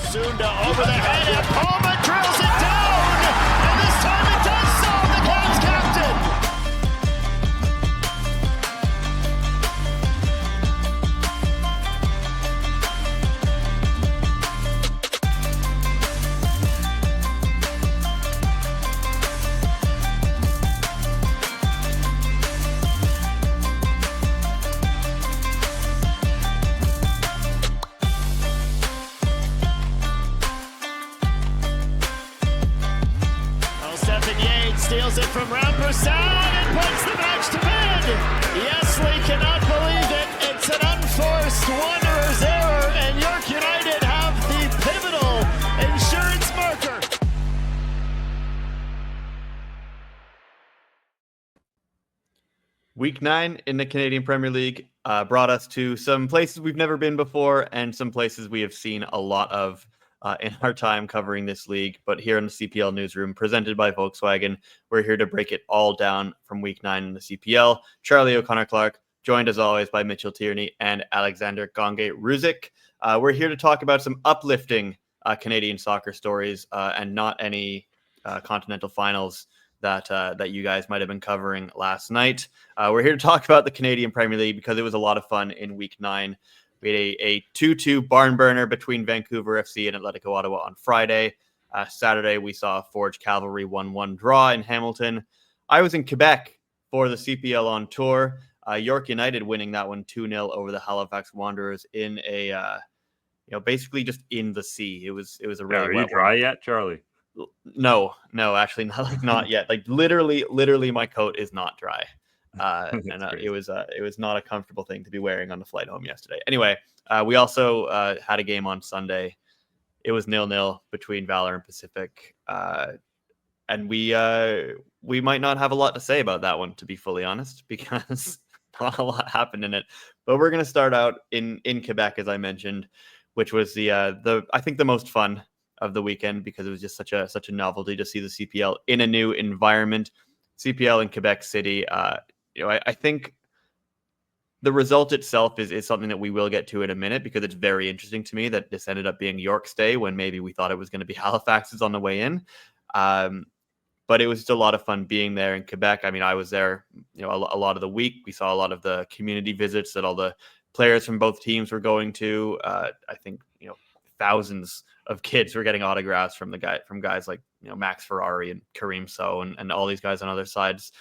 Osunda over the head, and Palma drills it down, and this time it does so, the Cavs captain. Steals it from Rampersad and puts the match to bed. Yesley cannot believe it. It's an unforced Wanderers error, and York United have the pivotal insurance marker. Week 9 in the Canadian Premier League brought us to some places we've never been before and some places we have seen a lot of in our time covering this league. But here in the CPL Newsroom, presented by Volkswagen, we're here to break it all down from Week 9 in the CPL. Charlie O'Connor-Clark, joined as always by Mitchell Tierney and Alexandre Gangué-Ruzic. We're here to talk about some uplifting Canadian soccer stories and not any continental finals that you guys might have been covering last night. We're here to talk about the Canadian Premier League because it was a lot of fun in Week 9. We had a 2-2 barn burner between Vancouver FC and Atletico Ottawa on Friday. Saturday, we saw a Forge Cavalry 1-1 draw in Hamilton. I was in Quebec for the CPL on tour. York United winning that one 2-0 over the Halifax Wanderers in a, basically just in the sea. It was a really Are wet you dry one. yet, Charlie? No, actually not yet. Like literally, my coat is not dry. It was not a comfortable thing to be wearing on the flight home yesterday. Anyway, we also had a game on Sunday. It was 0-0 between Valour and Pacific, and we might not have a lot to say about that one, to be fully honest, because not a lot happened in it. But we're going to start out in Quebec, as I mentioned, which was the I think the most fun of the weekend because it was just such a novelty to see the CPL in a new environment. CPL in Quebec City. I think the result itself is something that we will get to in a minute because it's very interesting to me that this ended up being York's day when maybe we thought it was going to be Halifax's on the way in. But it was just a lot of fun being there in Quebec. I mean, I was there, a lot of the week. We saw a lot of the community visits that all the players from both teams were going to. I think, thousands of kids were getting autographs from guys like, Max Ferrari and Kareem So and all these guys on other sides.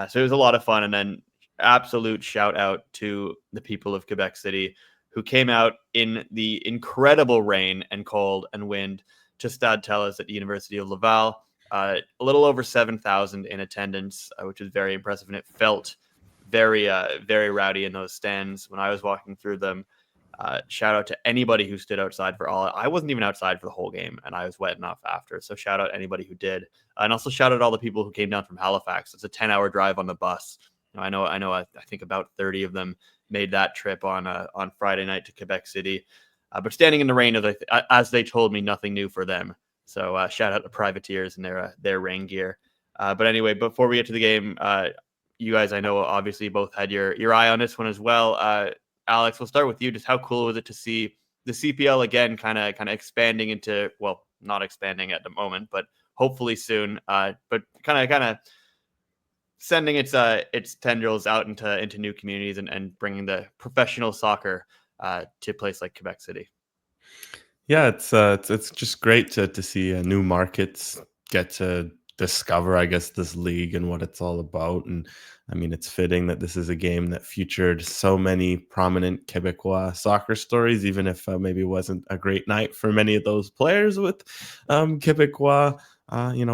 So it was a lot of fun. And then absolute shout out to the people of Quebec City who came out in the incredible rain and cold and wind to Stade Telus at the University of Laval. A little over 7,000 in attendance, which is very impressive. And it felt very, very rowdy in those stands when I was walking through them. Shout out to anybody who stood outside for all. I wasn't even outside for the whole game, and I was wet enough after. So shout out anybody who did, and also shout out all the people who came down from Halifax. It's a 10-hour drive on the bus. I know. I think about 30 of them made that trip on Friday night to Quebec City. But standing in the rain, as they told me, nothing new for them. So shout out to privateers and their rain gear. But anyway, before we get to the game, you guys, I know, obviously both had your eye on this one as well. Alex, we'll start with you. Just how cool was it to see the CPL again, kind of expanding into, well, not expanding at the moment, but hopefully soon. But kind of sending its tendrils out into new communities and bringing the professional soccer to a place like Quebec City. Yeah, it's just great to see new markets get to discover, I guess, this league and what it's all about. And I mean, it's fitting that this is a game that featured so many prominent Quebecois soccer stories, even if maybe it wasn't a great night for many of those players with Quebecois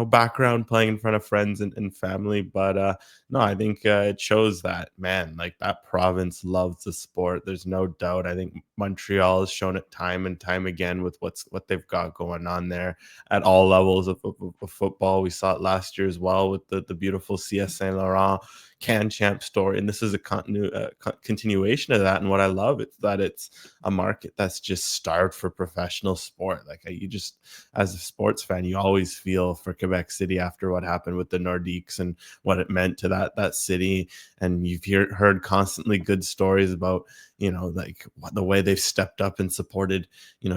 background, playing in front of friends and family. But no, I think it shows that, man, like that province loves the sport. There's no doubt. I think Montreal has shown it time and time again with what they've got going on there at all levels of football. We saw it last year as well with the beautiful CS Saint Laurent Can Champ story, and this is a continuation of that. And what I love is that it's a market that's just starved for professional sport. Like you just, as a sports fan, you always feel for Quebec City after what happened with the Nordiques and what it meant to that city. And you've heard constantly good stories about like the way they've stepped up and supported,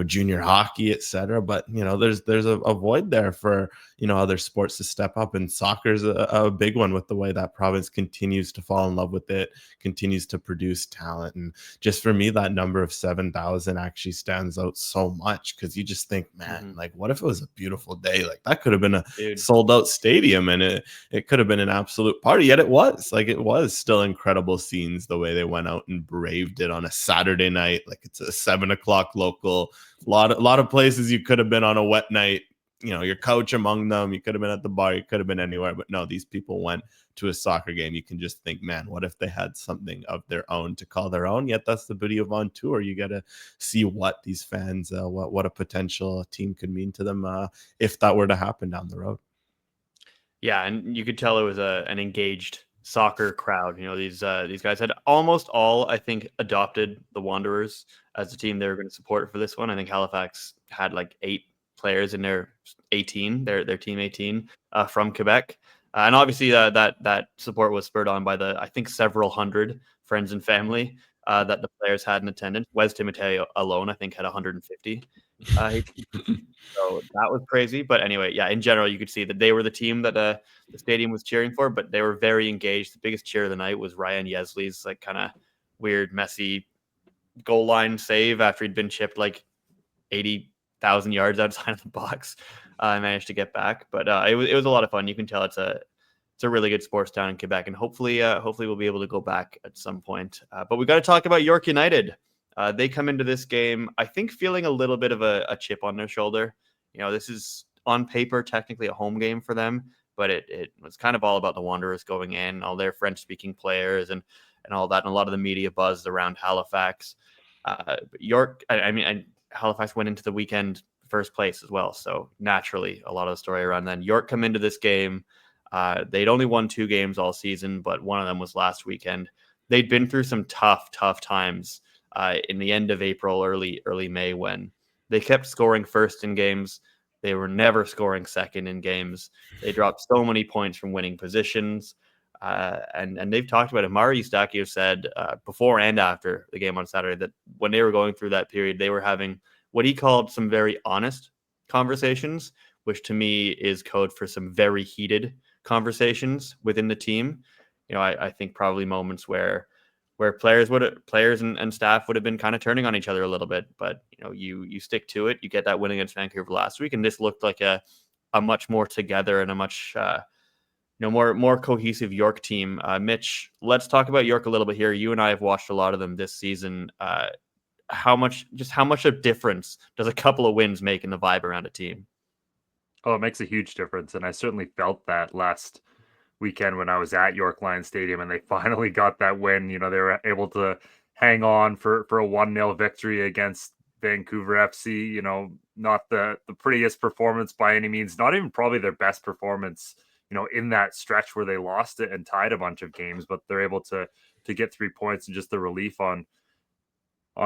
junior hockey, etc. But, there's a void there for, other sports to step up. And soccer's a big one with the way that province continues to fall in love with it, continues to produce talent. And just for me, that number of 7,000 actually stands out so much, because you just think, man, like, what if it was a beautiful day? Like, that could have been a sold out stadium, and it could have been an absolute party. Yet it was still incredible scenes the way they went out and braved it on a Saturday night. Like, it's a 7:00 local. A lot of places you could have been on a wet night, your couch among them. You could have been at the bar, you could have been anywhere, but no, these people went to a soccer game. You can just think, man, what if they had something of their own to call their own? Yet that's the beauty of on tour. You got to see what these fans, what a potential team could mean to them if that were to happen down the road. Yeah, and you could tell it was an engaged soccer crowd. These guys had almost all, I think, adopted the Wanderers as the team they were going to support for this one. I think Halifax had like 8 players in their 18, their team 18 from Quebec. And obviously that support was spurred on by the, I think, several hundred friends and family that the players had in attendance. Wes Timoteo alone, I think, had 150. So that was crazy. But anyway, yeah, in general, you could see that they were the team that the stadium was cheering for, but they were very engaged. The biggest cheer of the night was Ryan Yesley's like kind of weird, messy goal line save after he'd been chipped like 80,000 yards outside of the box. I managed to get back, but it was a lot of fun. You can tell it's a really good sports town in Quebec, and hopefully we'll be able to go back at some point. But we got to talk about York United. They come into this game, I think, feeling a little bit of a chip on their shoulder. This is on paper technically a home game for them, but it was kind of all about the Wanderers going in, all their French-speaking players and all that, and a lot of the media buzzed around Halifax. York, and Halifax went into the weekend first place as well, so naturally a lot of the story around then. York come into this game. They'd only won 2 games all season, but one of them was last weekend. They'd been through some tough times in the end of April, early May, when they kept scoring first in games. They were never scoring second in games. They dropped so many points from winning positions. And they've talked about it. Mari Eustachio said before and after the game on Saturday that when they were going through that period, they were having what he called some very honest conversations, which to me is code for some very heated conversations within the team. I think probably moments where players and staff would have been kind of turning on each other a little bit, but you stick to it. You get that win against Vancouver last week, and this looked like a much more together and a much more cohesive York team. Mitch, let's talk about York a little bit here. You and I have watched a lot of them this season. How much of difference does a couple of wins make in the vibe around a team? Oh, it makes a huge difference, and I certainly felt that last weekend when I was at York Lions Stadium and they finally got that win. They were able to hang on for a 1-0 victory against Vancouver FC. Not the prettiest performance by any means, not even probably their best performance, in that stretch where they lost it and tied a bunch of games, but they're able to get 3 points and just the relief on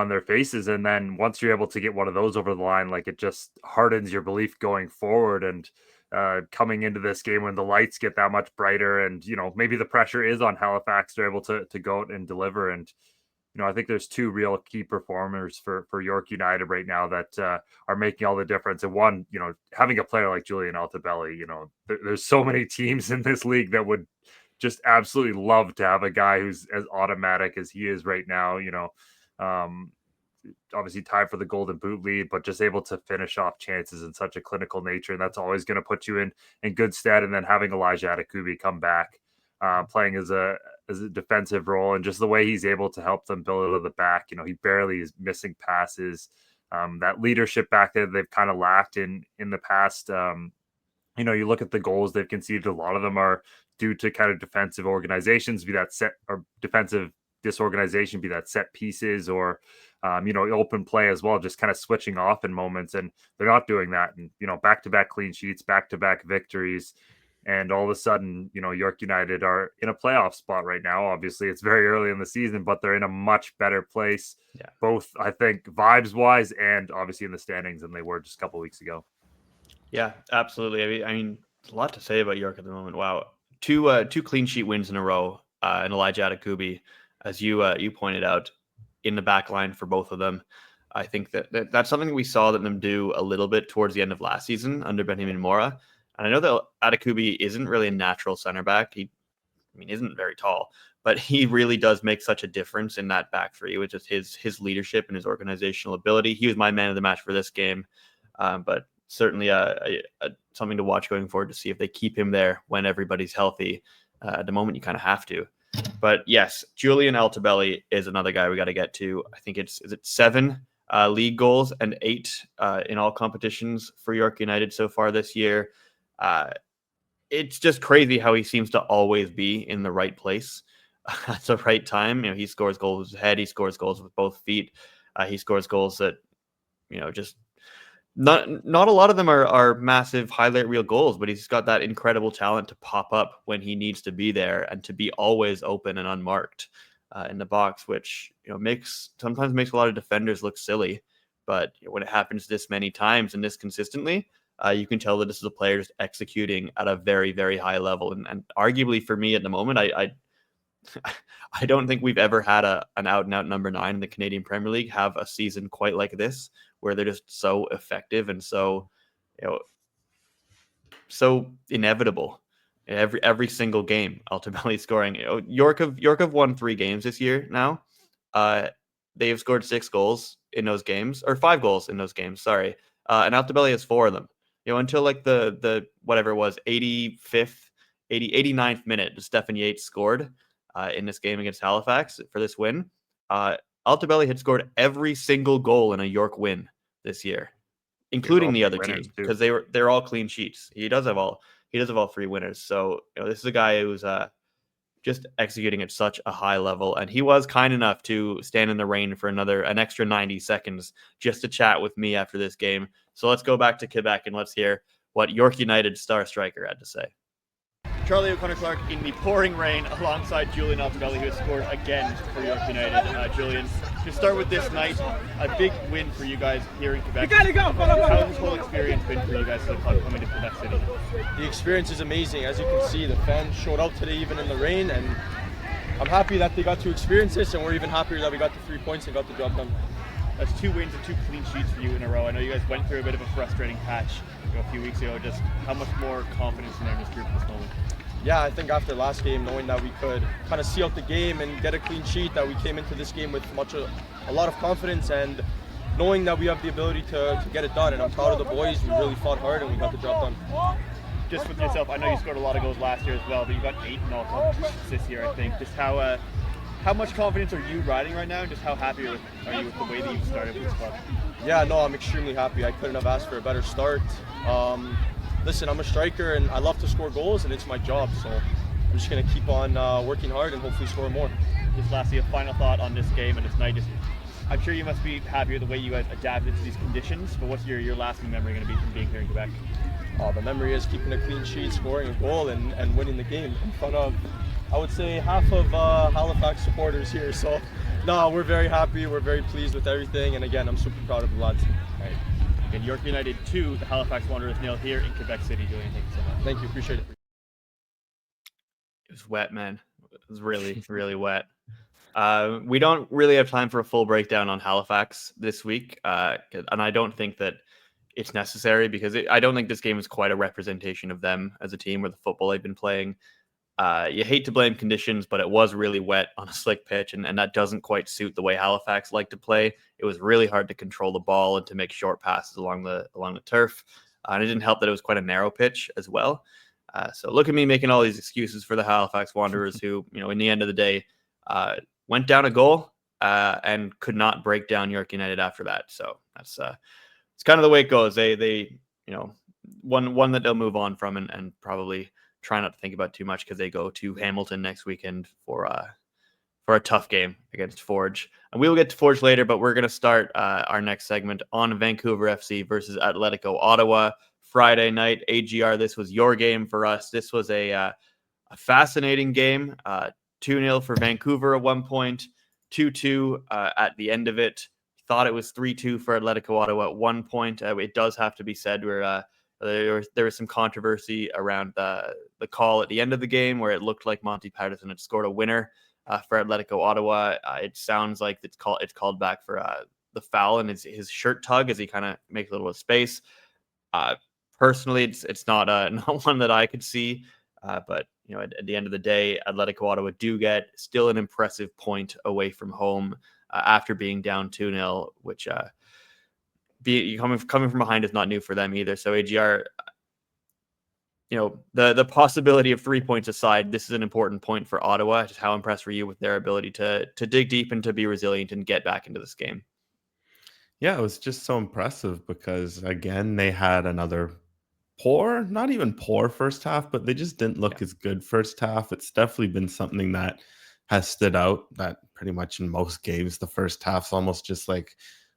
their faces. And then once you're able to get one of those over the line, like, it just hardens your belief going forward. And coming into this game when the lights get that much brighter and, maybe the pressure is on Halifax, they're able to go out and deliver. And, I think there's 2 real key performers for York United right now that are making all the difference. And one, having a player like Julian Altobelli, there's so many teams in this league that would just absolutely love to have a guy who's as automatic as he is right now. Obviously tied for the Golden Boot lead, but just able to finish off chances in such a clinical nature. And that's always going to put you in good stead. And then having Elijah Adekubi come back, playing as a defensive role, and just the way he's able to help them build it at the back. He barely is missing passes. That leadership back there they've kind of lacked in the past. You look at the goals they've conceded, a lot of them are due to kind of defensive organizations, be that set or defensive disorganization, be that set pieces or open play as well, just kind of switching off in moments, and they're not doing that. And back-to-back clean sheets, back-to-back victories, and all of a sudden York United are in a playoff spot right now. Obviously it's very early in the season, but they're in a much better place, both I think vibes wise and obviously in the standings than they were just a couple of weeks ago. Yeah, absolutely. I mean, there's a lot to say about York at the moment. Wow, two clean sheet wins in a row, and Elijah Adekubi, as you pointed out. in the back line for both of them. I think that's something we saw them do a little bit towards the end of last season under Benjamin Mora. And I know that Adekubi isn't really a natural center back. He isn't very tall, but he really does make such a difference in that back three with just his leadership and his organizational ability. He was my man of the match for this game, but certainly something to watch going forward to see if they keep him there when everybody's healthy. At the moment, you kind of have to. But yes, Julian Altobelli is another guy we got to get to. I think is it 7 league goals and 8 in all competitions for York United so far this year. It's just crazy how he seems to always be in the right place at the right time. He scores goals with his head. He scores goals with both feet. He scores goals that, just not a lot of them are massive highlight reel goals, but he's got that incredible talent to pop up when he needs to be there and to be always open and unmarked in the box, which, sometimes makes a lot of defenders look silly. But when it happens this many times and this consistently, you can tell that this is a player just executing at a very, very high level. And arguably for me at the moment, I don't think we've ever had an out-and-out number 9 in the Canadian Premier League have a season quite like this, where they're just so effective and so, so inevitable. Every single game, Altobelli scoring. York have won 3 games this year now. They have scored 6 goals in those games, or 5 goals in those games. Sorry, and Altobelli has 4 of them. Until like the whatever it was, 89th minute, Stefan Yates scored in this game against Halifax for this win. Altobelli had scored every single goal in a York win this year, including the other team, because they're all clean sheets. He does have all 3 winners. So this is a guy who's just executing at such a high level, and he was kind enough to stand in the rain for an extra 90 seconds just to chat with me after this game. So let's go back to Quebec and let's hear what York United star striker had to say. Charlie O'Connor-Clark in the pouring rain alongside Julian Altobelli, who has scored again for York United. Julian, to start with this night, a big win for you guys here in Quebec. You gotta go. How has this whole experience been for you guys as a club coming to Quebec City? The experience is amazing. As you can see, the fans showed up today even in the rain, and I'm happy that they got to experience this, and we're even happier that we got the 3 points and got the job done. That's 2 wins and 2 clean sheets for you in a row. I know you guys went through a bit of a frustrating patch a few weeks ago. Just how much more confidence in there in this group at this moment? Yeah, I think after last game, knowing that we could kind of see out the game and get a clean sheet, that we came into this game with a lot of confidence, and knowing that we have the ability to get it done. And I'm proud of the boys. We really fought hard and we got the job done. Just with yourself, I know you scored a lot of goals last year as well, but you got 8 in all competitions this year, I think. Just how much confidence are you riding right now, and just how happy are you with the way that you've started with this club? Yeah, no, I'm extremely happy. I couldn't have asked for a better start. Listen, I'm a striker and I love to score goals, and it's my job, so I'm just going to keep on working hard and hopefully score more. Just lastly, a final thought on this game and this night. I'm sure you must be happy with the way you guys adapted to these conditions, but what's your lasting memory going to be from being here in Quebec? The memory is keeping a clean sheet, scoring a goal, and winning the game in front of, I would say, half of Halifax supporters here. So, no, we're very happy. We're very pleased with everything. And again, I'm super proud of the lads. All right. Again, York United 2, the Halifax Wanderers 0 here in Quebec City. Julian, thank you so much. Thank you. Appreciate it. It was wet, man. It was really, really wet. We don't really have time for a full breakdown on Halifax this week. And I don't think that it's necessary, because I don't think this game is quite a representation of them as a team or the football they've been playing. You hate to blame conditions, but it was really wet on a slick pitch, and that doesn't quite suit the way Halifax like to play. It was really hard to control the ball and to make short passes along the turf. And it didn't help that it was quite a narrow pitch as well. So look at me making all these excuses for the Halifax Wanderers, who, in the end of the day, went down a goal and could not break down York United after that. So that's it's kind of the way it goes. They one that they'll move on from and probably try not to think about too much, because they go to Hamilton next weekend for a tough game against Forge. And we will get to Forge later, but we're going to start our next segment on Vancouver FC versus Atletico Ottawa. Friday night, AGR, this was your game for us. This was a fascinating game. 2-0 for Vancouver at one point, 2-2 at the end of it. Thought it was 3-2 for Atletico Ottawa at one point. It does have to be said, where there was some controversy around the call at the end of the game, where it looked like Monty Patterson had scored a winner for Atletico Ottawa. It sounds like it's called back for the foul and his shirt tug as he kind of makes a little bit of space. Personally, it's not not one that I could see, but at the end of the day, Atletico Ottawa do get still an impressive point away from home after being down 2-0, which coming from behind is not new for them either. So AGR, the possibility of 3 points aside, this is an important point for Ottawa. Just how impressed were you with their ability to dig deep and to be resilient and get back into this game? Yeah, it was just so impressive because again, they had another not even poor first half, but they just didn't look as good first half. It's definitely been something that has stood out, that pretty much in most games, the first half's almost just like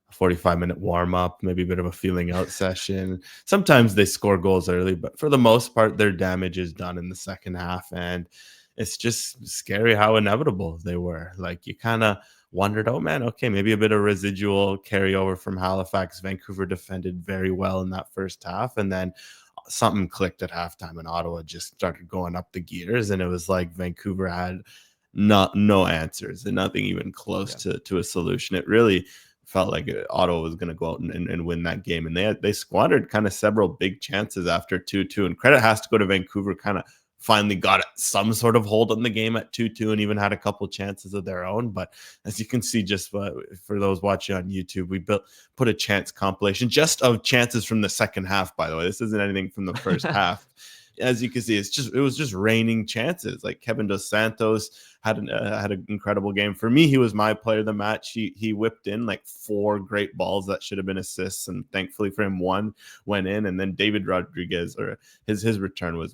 a 45-minute warm up, maybe a bit of a feeling out session. Sometimes they score goals early, but for the most part, their damage is done in the second half. And it's just scary how inevitable they were. Like, you kind of wondered, oh man, okay, maybe a bit of residual carryover from Halifax. Vancouver defended very well in that first half. And then something clicked at halftime and Ottawa just started going up the gears. And it was like Vancouver had no answers and nothing even close to a solution. It really felt like Ottawa was going to go out and win that game. And they squandered kind of several big chances after 2-2. And credit has to go to Vancouver, kind of finally got some sort of hold on the game at 2-2 and even had a couple chances of their own. But as you can see, just for those watching on YouTube, we put a chance compilation just of chances from the second half, by the way. This isn't anything from the first half. As you can see, it was just raining chances. Like Kevin Dos Santos had an incredible game. For me, he was my player of the match. He whipped in like 4 great balls that should have been assists, and thankfully for him, 1 went in. And then David Rodriguez, or his return was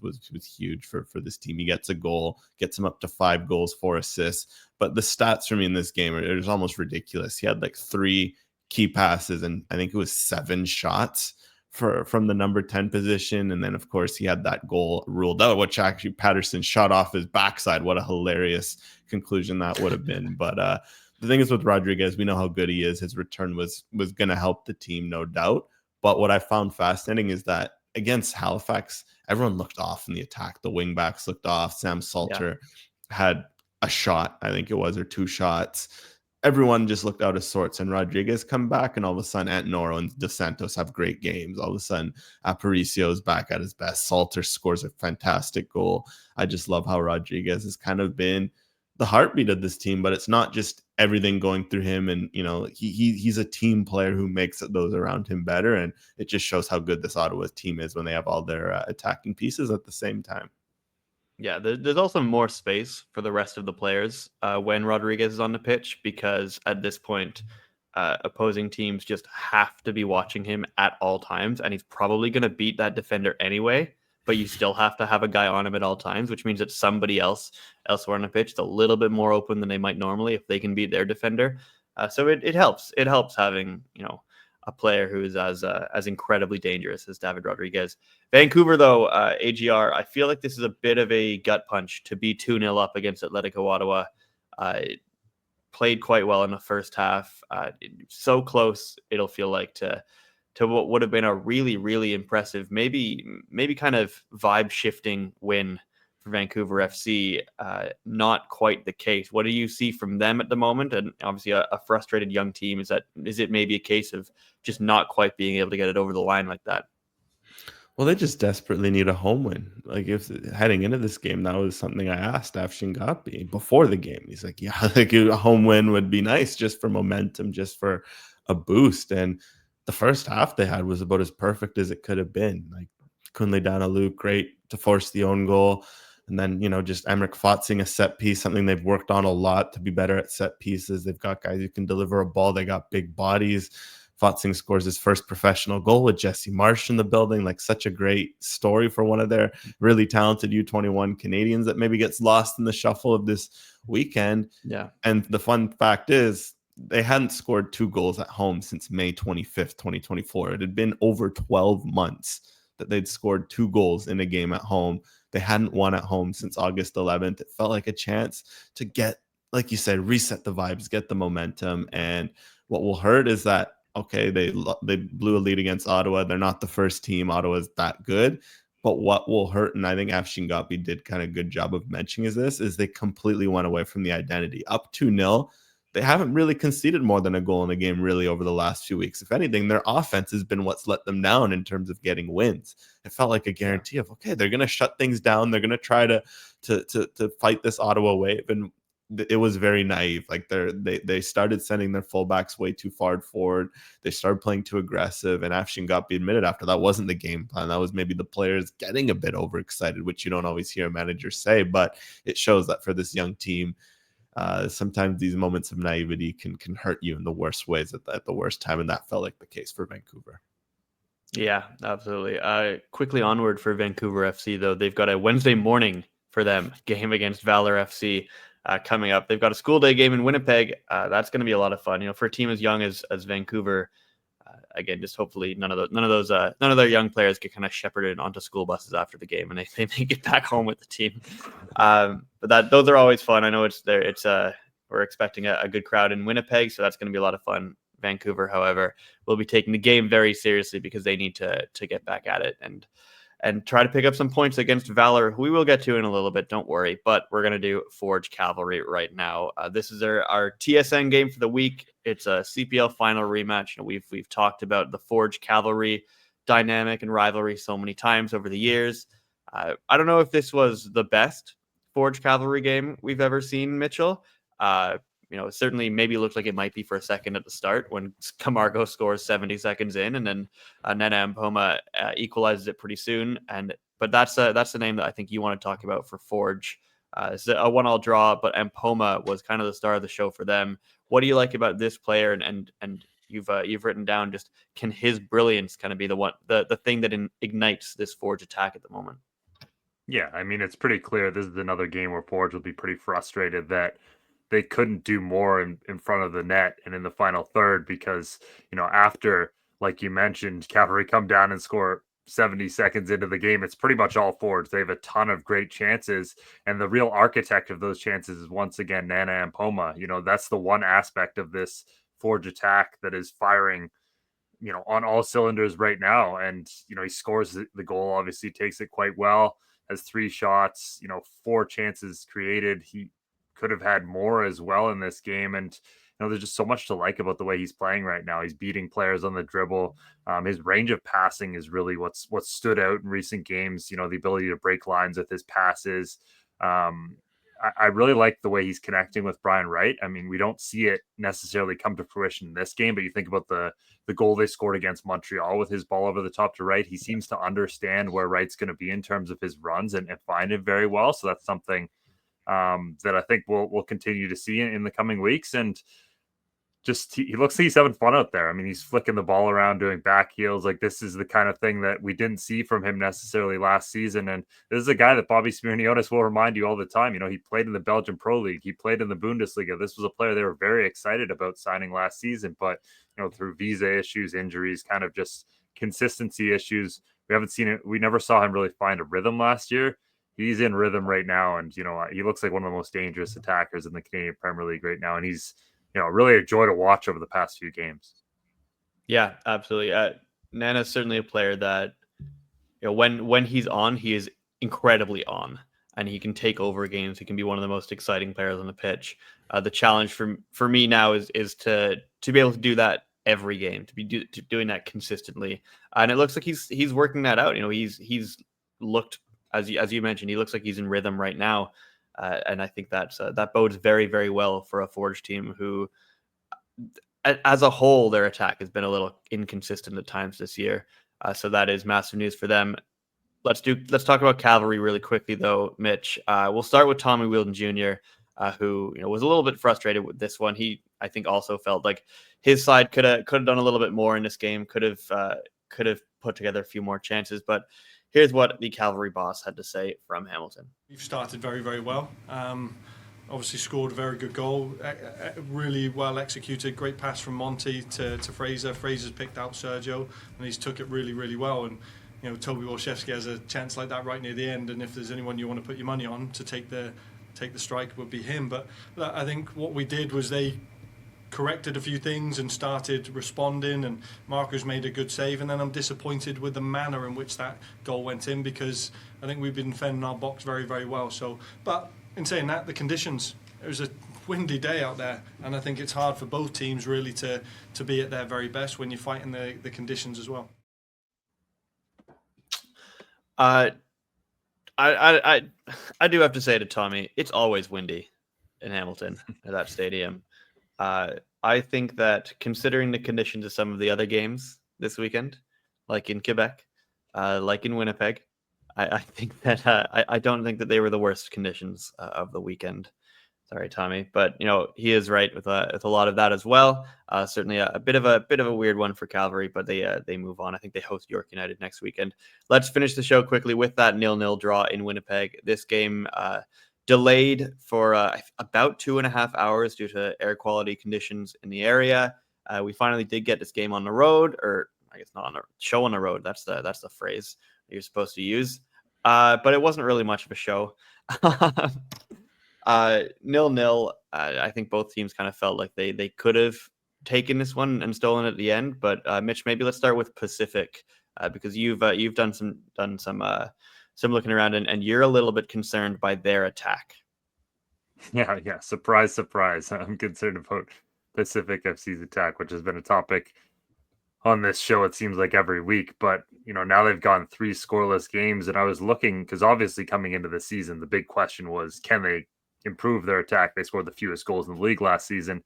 huge for this team. He gets a goal, gets him up to 5 goals, 4 assists. But the stats for me in this game it was almost ridiculous. He had like 3 key passes, and I think it was 7 shots from the number 10 position. And then of course he had that goal ruled out, which actually Patterson shot off his backside. What a hilarious conclusion that would have been. But the thing is with Rodriguez, we know how good he is. His return was going to help the team, no doubt. But what I found fascinating is that against Halifax, everyone looked off in the attack. The wing backs looked off. Sam Salter had a shot, I think it was, or 2 shots. Everyone just looked out of sorts, and Rodriguez come back, and all of a sudden Antonoro and Dos Santos have great games. All of a sudden Aparicio's back at his best. Salter scores a fantastic goal. I just love how Rodriguez has kind of been the heartbeat of this team, but it's not just everything going through him. And he's a team player who makes those around him better, and it just shows how good this Ottawa team is when they have all their attacking pieces at the same time. Yeah, there's also more space for the rest of the players when Rodriguez is on the pitch, because at this point, opposing teams just have to be watching him at all times, and he's probably going to beat that defender anyway, but you still have to have a guy on him at all times, which means that somebody elsewhere on the pitch is a little bit more open than they might normally if they can beat their defender. So it helps. It helps having, a player who is as incredibly dangerous as David Rodriguez. Vancouver, though, AGR, I feel like this is a bit of a gut punch to be 2-0 up against Atletico Ottawa. Played quite well in the first half. So close, it'll feel like, to what would have been a really, really impressive, maybe kind of vibe-shifting win for Vancouver FC. Not quite the case. What do you see from them at the moment? And obviously a frustrated young team. Is it maybe a case of just not quite being able to get it over the line like that? Well, they just desperately need a home win. Like, if heading into this game, that was something I asked Afshin Gapi before the game. He's like, yeah, like a home win would be nice, just for momentum, just for a boost. And the first half they had was about as perfect as it could have been. Like, Kunle Danalu, great to force the own goal. And then, just Emmerich Fotzing, a set piece, something they've worked on a lot to be better at set pieces. They've got guys who can deliver a ball. They got big bodies. Fotzing scores his first professional goal with Jesse Marsh in the building. Like, such a great story for one of their really talented U21 Canadians that maybe gets lost in the shuffle of this weekend. Yeah. And the fun fact is, they hadn't scored 2 goals at home since May 25th, 2024. It had been over 12 months that they'd scored 2 goals in a game at home. They hadn't won at home since August 11th. It felt like a chance to get, like you said, reset the vibes, get the momentum. And what will hurt is that, okay, they blew a lead against Ottawa. They're not the first team. Ottawa's that good. But what will hurt, and I think Afshin Gotbi did kind of good job of mentioning is they completely went away from the identity. Up 2-0, they haven't really conceded more than a goal in a game really over the last few weeks. If anything, their offense has been what's let them down in terms of getting wins. It felt like a guarantee of, okay, they're going to shut things down. They're going to try to fight this Ottawa wave. And it was very naive. Like they started sending their fullbacks way too far forward. They started playing too aggressive. And Afshin Gotbi admitted after that wasn't the game plan. That was maybe the players getting a bit overexcited, which you don't always hear a manager say. But it shows that for this young team, sometimes these moments of naivety can hurt you in the worst ways at the worst time, and that felt like the case for Vancouver. Yeah, absolutely. Quickly onward for Vancouver FC, though. They've got a Wednesday morning for them game against Valour FC coming up. They've got a school day game in Winnipeg. That's going to be a lot of fun. For a team as young as Vancouver, again, just hopefully none of their young players get kind of shepherded onto school buses after the game and they make it back home with the team. But those are always fun. I know we're expecting a good crowd in Winnipeg, so that's going to be a lot of fun. Vancouver, however, will be taking the game very seriously because they need to get back at it and try to pick up some points against Valour, who we will get to in a little bit, don't worry. But we're going to do Forge Cavalry right now. This is our TSN game for the week. It's a CPL final rematch. We've talked about the Forge Cavalry dynamic and rivalry so many times over the years. I don't know if this was the best Forge Cavalry game we've ever seen, Mitchell. It certainly maybe looked like it might be for a second at the start when Camargo scores 70 seconds in, and then Nana Mpoma equalizes it pretty soon. But that's the name that I think you want to talk about for Forge. It's a 1-1 draw, but Mpoma was kind of the star of the show for them. What do you like about this player? And you've written down, just can his brilliance kind of be the thing that ignites this Forge attack at the moment? Yeah, I mean, it's pretty clear this is another game where Forge will be pretty frustrated that they couldn't do more in front of the net and in the final third because, after, like you mentioned, Cavalry come down and score 70 seconds into the game, it's pretty much all Forge. They have a ton of great chances, and the real architect of those chances is once again Nana Mpoma. That's the one aspect of this Forge attack that is firing, on all cylinders right now. And, he scores the goal, obviously takes it quite well, has 3 shots, 4 chances created. He could have had more as well in this game. And, there's just so much to like about the way he's playing right now. He's beating players on the dribble. His range of passing is really what's stood out in recent games. The ability to break lines with his passes. I really like the way he's connecting with Brian Wright. I mean, we don't see it necessarily come to fruition in this game, but you think about the goal they scored against Montreal with his ball over the top to Wright. He seems to understand where Wright's going to be in terms of his runs and find it very well. So that's something that I think we'll continue to see in the coming weeks. And just he looks like he's having fun out there. I mean, he's flicking the ball around, doing back heels. Like, this is the kind of thing that we didn't see from him necessarily last season. And this is a guy that Bobby Smirniotis will remind you all the time. He played in the Belgian Pro League. He played in the Bundesliga. This was a player they were very excited about signing last season. But, through visa issues, injuries, kind of just consistency issues, we haven't seen it. We never saw him really find a rhythm last year. He's in rhythm right now. And, he looks like one of the most dangerous attackers in the Canadian Premier League right now. And he's, really a joy to watch over the past few games. Yeah, absolutely. Nana's certainly a player that, when he's on, he is incredibly on, and he can take over games. He can be one of the most exciting players on the pitch. The challenge for me now is to be able to do that every game, to be doing that consistently. And it looks like he's working that out. He's looked, as you mentioned, he looks like he's in rhythm right now. And I think that bodes very, very well for a Forge team who, as a whole, their attack has been a little inconsistent at times this year. So that is massive news for them. Let's talk about Cavalry really quickly, though, Mitch. We'll start with Tommy Wheeldon Jr., who was a little bit frustrated with this one. He, I think, also felt like his side could have done a little bit more in this game. Could have put together a few more chances, but here's what the Cavalry boss had to say from Hamilton. We've started very, very well. Obviously scored a very good goal, really well executed, great pass from Monty to Fraser. Fraser's picked out Sergio and he's took it really, really well. And Toby Wolszewski has a chance like that right near the end, and if there's anyone you want to put your money on to take the strike, would be him. But I think what we did was they corrected a few things and started responding, and Marco's made a good save, and then I'm disappointed with the manner in which that goal went in, because I think we've been defending our box very, very well. So, but in saying that, the conditions, it was a windy day out there, and I think it's hard for both teams really to be at their very best when you're fighting the conditions as well. I do have to say to Tommy, it's always windy in Hamilton at that stadium. I think that considering the conditions of some of the other games this weekend, like in Quebec, like in Winnipeg, I think that I don't think that they were the worst conditions of the weekend. Sorry, Tommy, but he is right with a lot of that as well. Certainly a bit of a weird one for Cavalry, but they move on. I think they host York United next weekend. Let's finish the show quickly with that 0-0 draw in Winnipeg. This game delayed for about 2.5 hours due to air quality conditions in the area. We finally did get this game on the road, or I guess not on a show on the road. That's the phrase that you're supposed to use. But it wasn't really much of a show. 0-0. I think both teams kind of felt like they could have taken this one and stolen at the end. But Mitch, maybe let's start with Pacific because you've done some looking around and you're a little bit concerned by their attack. Yeah. Surprise. I'm concerned about Pacific FC's attack, which has been a topic on this show, it seems like every week. But now they've gone 3 scoreless games, and I was looking because obviously coming into the season, the big question was, can they improve their attack? They scored the fewest goals in the league last season.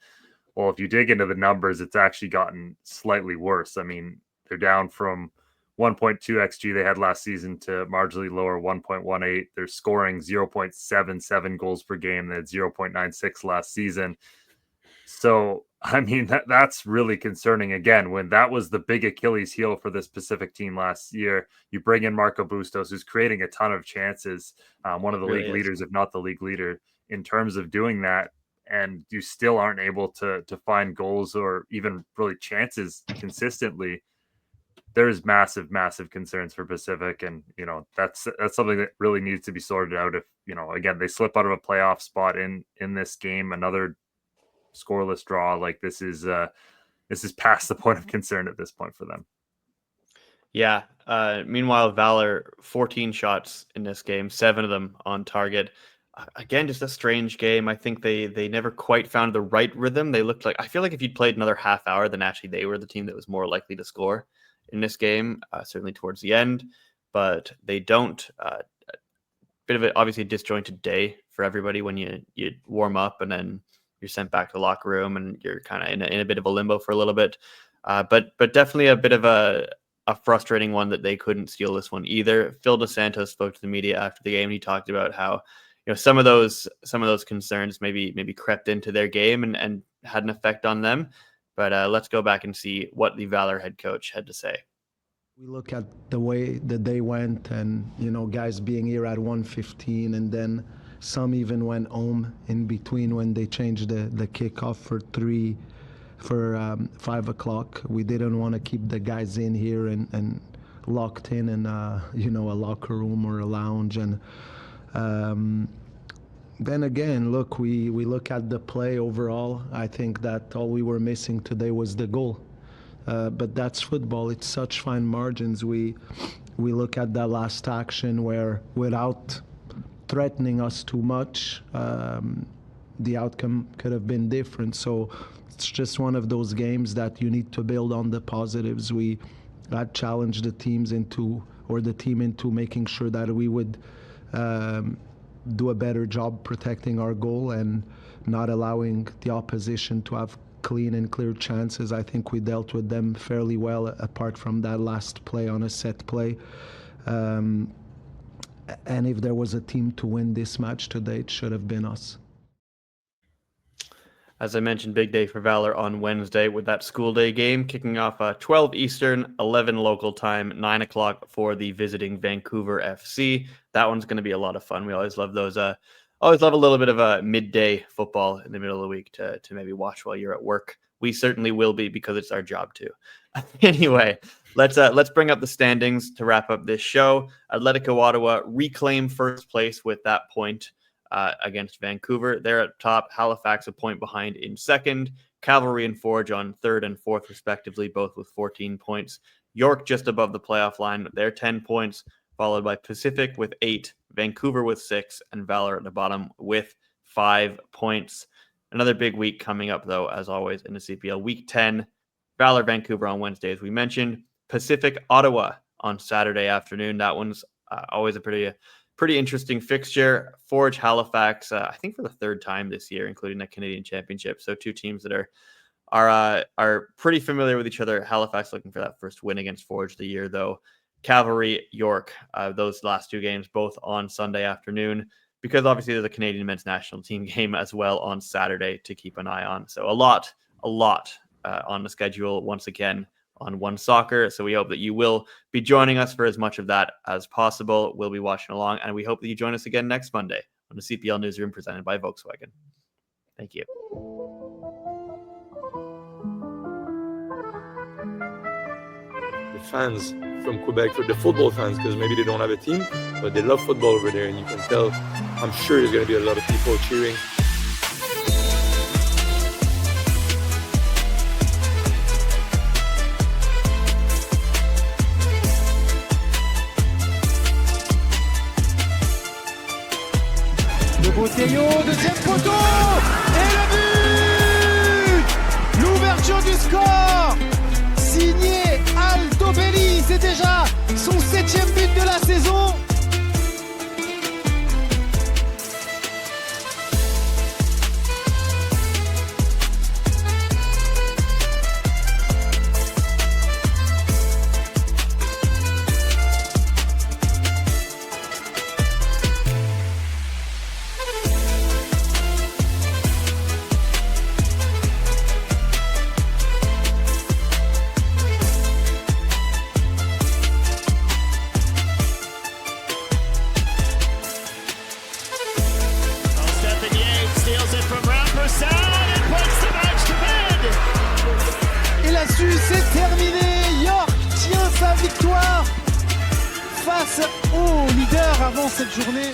Well, if you dig into the numbers, it's actually gotten slightly worse. I mean, they're down from 1.2 XG they had last season to marginally lower 1.18. They're scoring 0.77 goals per game. They had 0.96 last season. So, I mean, that's really concerning. Again, when that was the big Achilles heel for this Pacific team last year, you bring in Marco Bustos, who's creating a ton of chances, one of the league leaders, if not the league leader, in terms of doing that, and you still aren't able to find goals or even really chances consistently. There's massive concerns for Pacific, and that's something that really needs to be sorted out. If again, they slip out of a playoff spot in this game, another scoreless draw, like this is past the point of concern at this point for them. Yeah. Meanwhile, Valour 14 shots in this game, 7 of them on target. Again, just a strange game. I think they never quite found the right rhythm. They looked like, I feel like if you'd played another half hour, then actually they were the team that was more likely to score in this game, certainly towards the end, but they don't. Bit of obviously a disjointed day for everybody when you warm up and then you're sent back to the locker room and you're kind of in a bit of a limbo for a little bit. But definitely a bit of a frustrating one that they couldn't steal this one either. Phil DeSantos spoke to the media after the game. And he talked about how some of those concerns maybe crept into their game and had an effect on them. But let's go back and see what the Valour head coach had to say. We look at the way the day went, and guys being here at 1:15, and then some even went home in between when they changed the kickoff for 5 o'clock. We didn't want to keep the guys in here and locked in a locker room or a lounge. And then again, look, we look at the play overall. I think that all we were missing today was the goal. But that's football. It's such fine margins. We look at that last action where, without threatening us too much, the outcome could have been different. So it's just one of those games that you need to build on the positives. We had challenged the team into making sure that we would do a better job protecting our goal and not allowing the opposition to have clean and clear chances. I think we dealt with them fairly well, apart from that last play on a set play. And if there was a team to win this match today, it should have been us. As I mentioned, big day for Valour on Wednesday with that school day game kicking off 12 Eastern, 11 local time, 9 o'clock for the visiting Vancouver FC. That one's going to be a lot of fun. We always love those. Always love a little bit of a midday football in the middle of the week to maybe watch while you're at work. We certainly will be because it's our job too. Anyway, let's bring up the standings to wrap up this show. Atletico Ottawa reclaim first place with that point against Vancouver. They're at top. Halifax a point behind in second. Cavalry and Forge on third and fourth, respectively, both with 14 points. York just above the playoff line. They're 10 points, followed by Pacific with 8, Vancouver with 6, and Valour at the bottom with 5 points. Another big week coming up, though, as always, in the CPL. Week 10, Valour, Vancouver on Wednesday, as we mentioned. Pacific, Ottawa on Saturday afternoon. That one's always a pretty interesting fixture. Forge, Halifax, I think for the third time this year, including the Canadian Championship. So two teams that are pretty familiar with each other. Halifax looking for that first win against Forge of the year, though. Cavalry, York, those last two games, both on Sunday afternoon, because obviously there's a Canadian men's national team game as well on Saturday to keep an eye on. So a lot on the schedule once again on OneSoccer. So we hope that you will be joining us for as much of that as possible. We'll be watching along, and we hope that you join us again next Monday on the CPL Newsroom presented by Volkswagen. Thank you. The fans from Quebec, for the football fans, because maybe they don't have a team, but they love football over there, and you can tell, I'm sure there's going to be a lot of people cheering. Le Botello, deuxième poteau, et le but! L'ouverture du score, signé Altobelli, c'est déjà son 7e but de la saison. Et là-dessus, c'est terminé. York tient sa victoire face au leader avant cette journée.